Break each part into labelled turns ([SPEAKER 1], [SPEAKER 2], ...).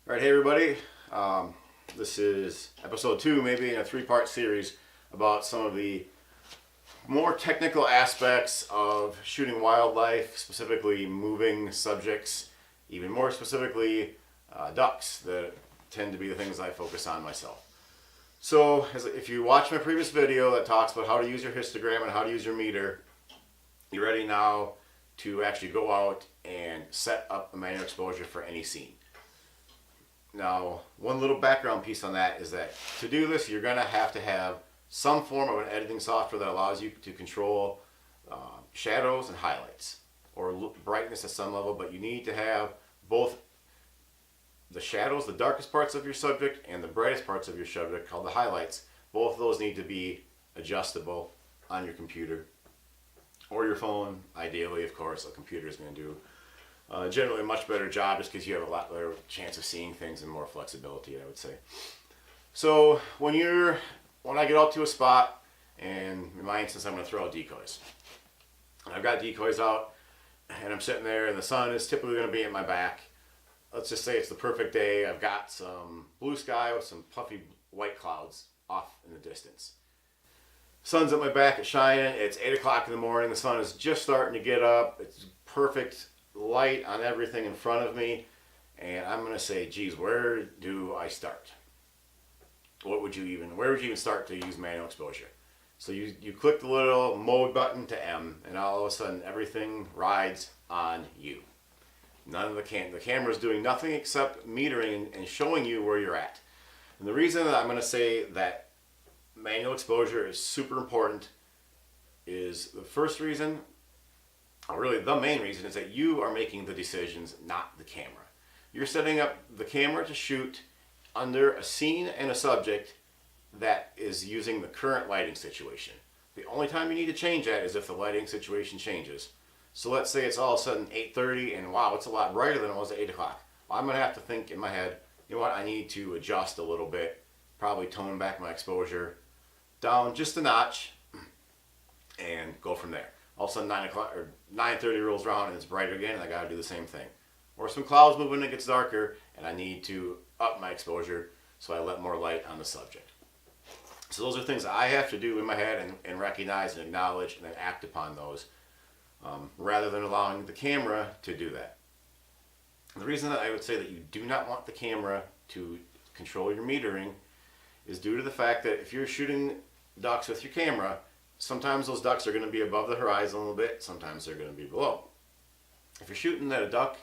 [SPEAKER 1] All right, hey everybody. This is episode 2, maybe in a 3-part series about some of the more technical aspects of shooting wildlife, specifically moving subjects, even more specifically ducks that tend to be the things I focus on myself. So if you watch my previous video that talks about how to use your histogram and how to use your meter, you're ready now to actually go out and set up a manual exposure for any scene. Now, one little background piece on that is that to do this, you're going to have some form of an editing software that allows you to control shadows and highlights, or brightness at some level, but you need to have both the shadows, the darkest parts of your subject, and the brightest parts of your subject, called the highlights. Both of those need to be adjustable on your computer or your phone. Ideally, of course, a computer is going to do generally a much better job, just because you have a lot better chance of seeing things and more flexibility, I would say. So when I get out to a spot, and in my instance I'm going to throw out decoys. I've got decoys out and I'm sitting there and the sun is typically going to be at my back. Let's just say it's the perfect day. I've got some blue sky with some puffy white clouds off in the distance. Sun's at my back, it's shining, it's 8 o'clock in the morning, the sun is just starting to get up, it's perfect light on everything in front of me, and I'm going to say, geez, where do I start? Where would you even start to use manual exposure? So you click the little mode button to M, and all of a sudden everything rides on you. None of the camera's doing nothing except metering and showing you where you're at. And the reason that I'm going to say that manual exposure is super important is the first reason, or really the main reason, is that you are making the decisions, not the camera. You're setting up the camera to shoot under a scene and a subject that is using the current lighting situation. The only time you need to change that is if the lighting situation changes. So let's say it's all of a sudden 8:30 and wow, it's a lot brighter than it was at 8 o'clock. Well, I'm going to have to think in my head, you know what, I need to adjust a little bit, probably tone back my exposure down just a notch and go from there. All of a sudden 9 o'clock or 9:30 rolls around and it's brighter again, and I got to do the same thing. Or some clouds move in and it gets darker and I need to up my exposure, so I let more light on the subject. So those are things that I have to do in my head and recognize and acknowledge and then act upon those, rather than allowing the camera to do that. And the reason that I would say that you do not want the camera to control your metering is due to the fact that if you're shooting ducks with your camera, sometimes those ducks are going to be above the horizon a little bit, sometimes they're going to be below. If you're shooting at a duck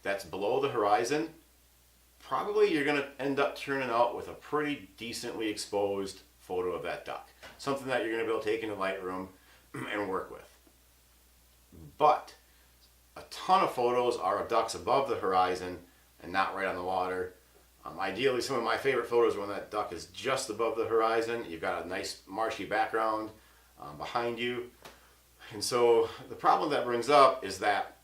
[SPEAKER 1] that's below the horizon, probably you're going to end up turning out with a pretty decently exposed photo of that duck. Something that you're going to be able to take into Lightroom and work with. But a ton of photos are of ducks above the horizon and not right on the water. Ideally, some of my favorite photos are when that duck is just above the horizon. You've got a nice marshy background behind you. And so the problem that brings up is that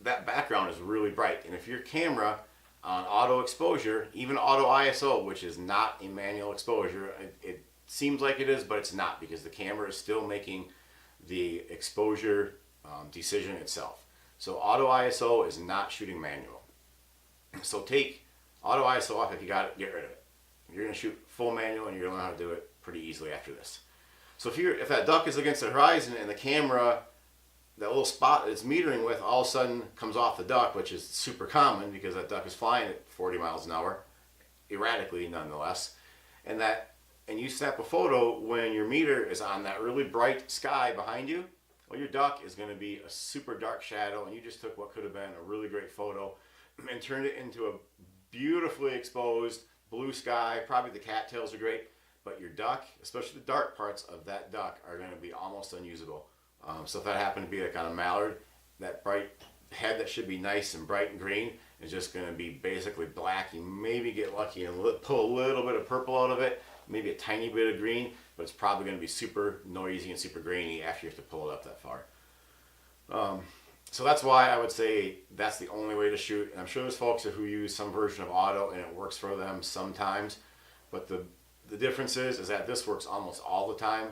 [SPEAKER 1] background is really bright. And if your camera on auto exposure, even auto ISO, which is not a manual exposure, it seems like it is, but it's not, because the camera is still making the exposure decision itself. So auto ISO is not shooting manual. So take auto ISO off. If you got it, get rid of it. You're going to shoot full manual and you're going to learn how to do it pretty easily after this. So if that duck is against the horizon and the camera, that little spot that it's metering with, all of a sudden comes off the duck, which is super common because that duck is flying at 40 miles an hour, erratically nonetheless, and you snap a photo when your meter is on that really bright sky behind you, well, your duck is going to be a super dark shadow, and you just took what could have been a really great photo and turned it into a beautifully exposed blue sky. Probably the cattails are great, but your duck, especially the dark parts of that duck, are going to be almost unusable. So if that happened to be like on a mallard, that bright head that should be nice and bright and green is just going to be basically black. You maybe get lucky and pull a little bit of purple out of it, maybe a tiny bit of green, but it's probably going to be super noisy and super grainy after you have to pull it up that far. So that's why I would say that's the only way to shoot. And I'm sure there's folks who use some version of auto and it works for them sometimes, but the difference is that this works almost all the time.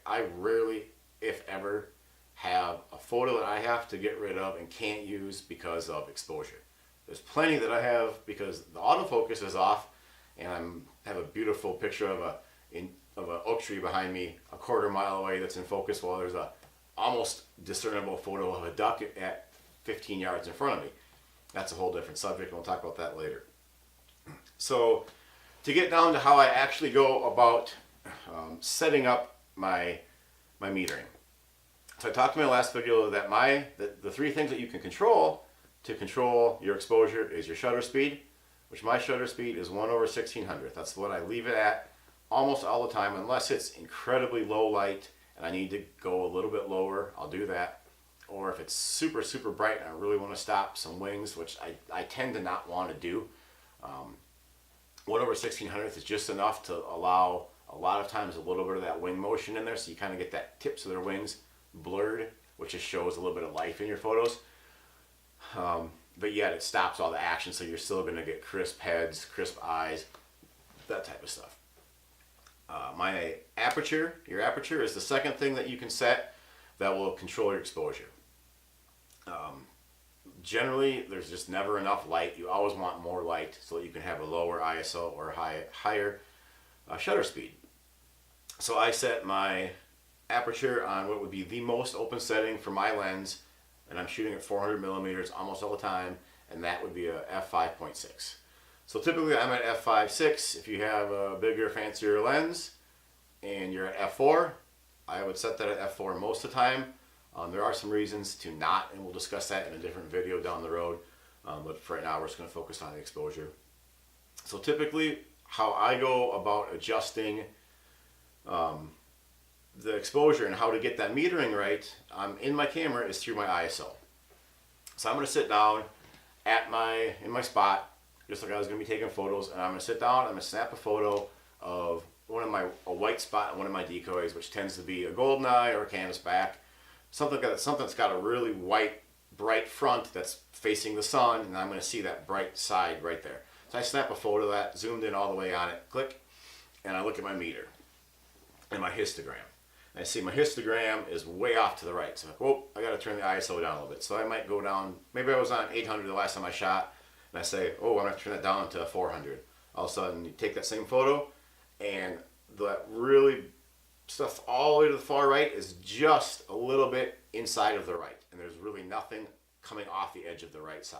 [SPEAKER 1] I rarely, if ever, have a photo that I have to get rid of and can't use because of exposure. There's plenty that I have because the autofocus is off, and I have a beautiful picture of an oak tree behind me a quarter mile away that's in focus, while there's a almost discernible photo of a duck at 15 yards in front of me. That's a whole different subject, and we'll talk about that later. So to get down to how I actually go about setting up my metering. So I talked in my last video that the three things that you can control to control your exposure is your shutter speed, which my shutter speed is 1/1600. That's what I leave it at almost all the time, unless it's incredibly low light and I need to go a little bit lower, I'll do that. Or if it's super, super bright and I really want to stop some wings, which I tend to not want to do, 1/1600 is just enough to allow a lot of times a little bit of that wing motion in there, so you kind of get that tips of their wings blurred, which just shows a little bit of life in your photos. But yet it stops all the action, so you're still going to get crisp heads, crisp eyes, that type of stuff. My aperture, your aperture is the second thing that you can set that will control your exposure. Generally, there's just never enough light. You always want more light so that you can have a lower ISO or higher shutter speed. So I set my aperture on what would be the most open setting for my lens, and I'm shooting at 400 millimeters almost all the time, and that would be a f5.6. So typically I'm at f5.6. If you have a bigger, fancier lens and you're at f4, I would set that at f4 most of the time. There are some reasons to not, and we'll discuss that in a different video down the road. But for right now, we're just going to focus on the exposure. So typically, how I go about adjusting the exposure and how to get that metering right in my camera is through my ISO. So I'm going to sit down in my spot, just like I was going to be taking photos, and I'm going to sit down, I'm going to snap a photo of a white spot on one of my decoys, which tends to be a golden eye or a canvasback. Something that's got a really white, bright front that's facing the sun, and I'm going to see that bright side right there. So I snap a photo of that, zoomed in all the way on it, click, and I look at my meter and my histogram. And I see my histogram is way off to the right. So I'm like, whoa, I got to turn the ISO down a little bit. So I might go down, maybe I was on 800 the last time I shot, and I say, oh, I'm going to turn that down to 400. All of a sudden, you take that same photo, and that really stuff all the way to the far right is just a little bit inside of the right, and there's really nothing coming off the edge of the right side.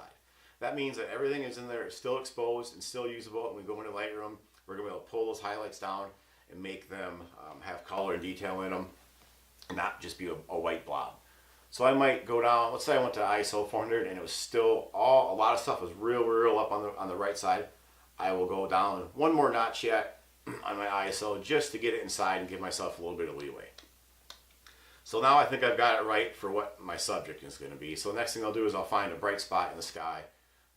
[SPEAKER 1] That means that everything is in there, still exposed and still usable, and we go into Lightroom, we're going to be able to pull those highlights down and make them have color and detail in them, and not just be a white blob. So I might go down, let's say I went to ISO 400 and it was still a lot of stuff was real up on the right side. I will go down one more notch yet on my ISO just to get it inside and give myself a little bit of leeway. So now I think I've got it right for what my subject is going to be. So the next thing I'll do is I'll find a bright spot in the sky.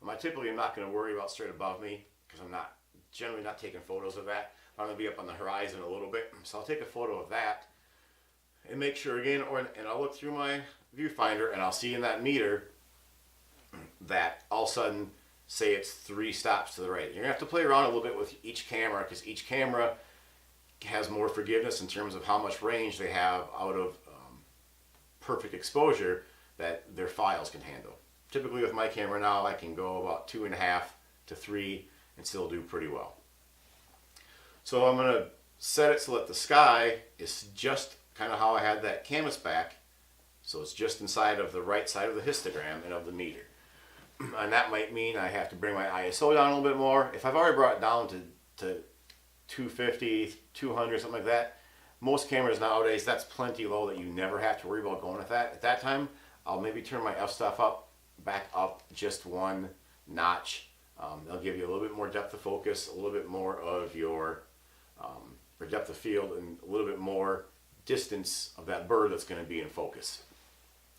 [SPEAKER 1] I typically am not going to worry about straight above me because I'm generally not taking photos of that. I'm going to be up on the horizon a little bit. So I'll take a photo of that and make sure again, and I'll look through my viewfinder and I'll see in that meter that all of a sudden, say it's 3 stops to the right. You're going to have to play around a little bit with each camera because each camera has more forgiveness in terms of how much range they have out of perfect exposure that their files can handle. Typically with my camera now, I can go about 2.5 to 3 and still do pretty well. So I'm going to set it so that the sky is just kind of how I had that canvas back. So it's just inside of the right side of the histogram and of the meter. And that might mean I have to bring my ISO down a little bit more. If I've already brought it down to 250, 200, something like that, most cameras nowadays, that's plenty low that you never have to worry about going with that. At that time, I'll maybe turn my f-stop back up just one notch. They'll give you a little bit more depth of focus, a little bit more of your or depth of field, and a little bit more distance of that bird that's going to be in focus.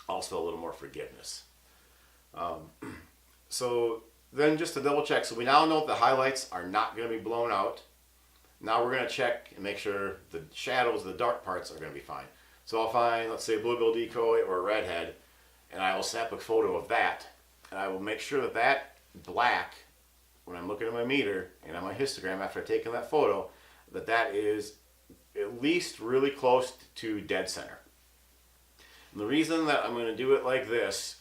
[SPEAKER 1] Also a little more forgiveness. So then just to double check, so we now know the highlights are not going to be blown out. Now we're going to check and make sure the shadows, the dark parts, are going to be fine. So I'll find, let's say, a bluebill decoy or a redhead, and I will snap a photo of that, and I will make sure that that black, when I'm looking at my meter and on my histogram after I've taken that photo, that is at least really close to dead center. And the reason that I'm going to do it like this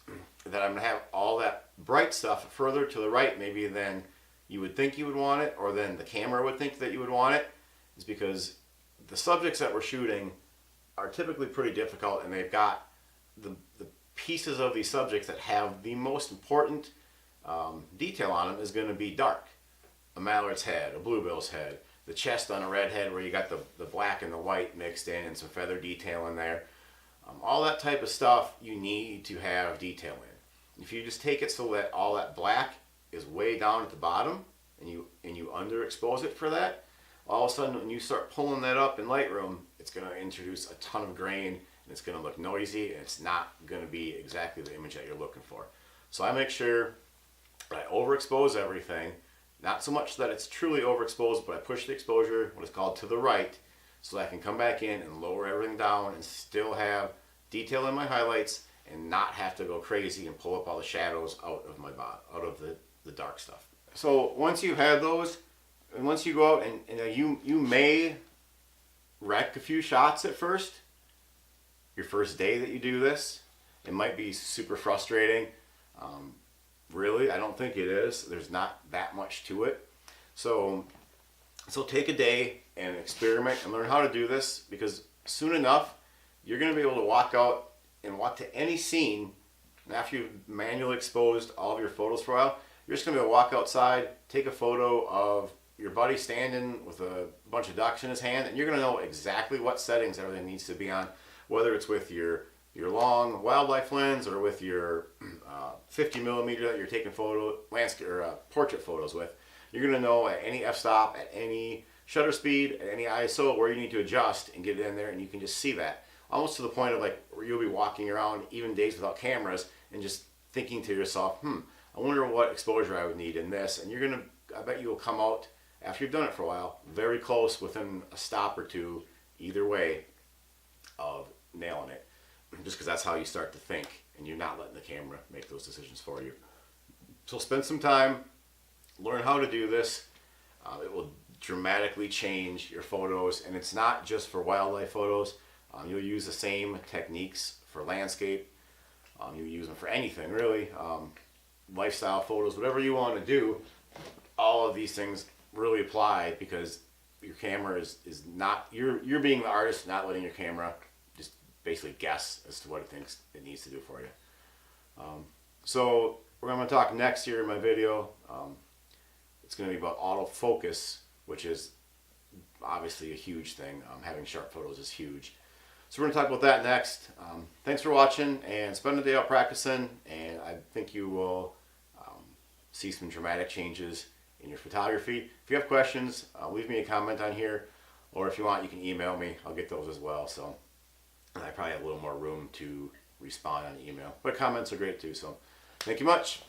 [SPEAKER 1] that I'm going to have all that bright stuff further to the right maybe than you would think you would want it, or than the camera would think that you would want it, is because the subjects that we're shooting are typically pretty difficult, and they've got the pieces of these subjects that have the most important detail on them is going to be dark. A mallard's head, a bluebill's head, the chest on a redhead where you got the black and the white mixed in and some feather detail in there. All that type of stuff you need to have detail in. If you just take it so that all that black is way down at the bottom and you underexpose it for that, all of a sudden when you start pulling that up in Lightroom, it's going to introduce a ton of grain and it's going to look noisy, and it's not going to be exactly the image that you're looking for. So I make sure that I overexpose everything, not so much that it's truly overexposed, but I push the exposure, what is called to the right, so that I can come back in and lower everything down and still have detail in my highlights and not have to go crazy and pull up all the shadows out of my body, out of the dark stuff. So once you have those, and once you go out and you may wreck a few shots at first, your first day that you do this, it might be super frustrating. Really, I don't think it is. There's not that much to it. So take a day and experiment and learn how to do this, because soon enough you're going to be able to walk out and walk to any scene, and after you've manually exposed all of your photos for a while, you're just going to be able to walk outside, take a photo of your buddy standing with a bunch of ducks in his hand, and you're going to know exactly what settings everything needs to be on, whether it's with your long wildlife lens or with your 50 millimeter that you're taking landscape or portrait photos with. You're going to know at any f-stop, at any shutter speed, at any ISO where you need to adjust and get it in there, and you can just see that. Almost to the point of like where you'll be walking around even days without cameras and just thinking to yourself, I wonder what exposure I would need in this. And I bet you will come out after you've done it for a while, very close within a stop or two, either way, of nailing it. Just because that's how you start to think, and you're not letting the camera make those decisions for you. So spend some time, learn how to do this. It will dramatically change your photos, and it's not just for wildlife photos. You'll use the same techniques for landscape. You'll use them for anything really. Lifestyle photos, whatever you want to do, all of these things really apply, because your camera is not, you're being the artist, not letting your camera just basically guess as to what it thinks it needs to do for you. So we're going to talk next here in my video. It's going to be about autofocus, which is obviously a huge thing. Having sharp photos is huge. So we're going to talk about that next. Thanks for watching, and spend the day out practicing, and I think you will see some dramatic changes in your photography. If you have questions, leave me a comment on here, or if you want, you can email me. I'll get those as well. So I probably have a little more room to respond on email, but comments are great too. So thank you much.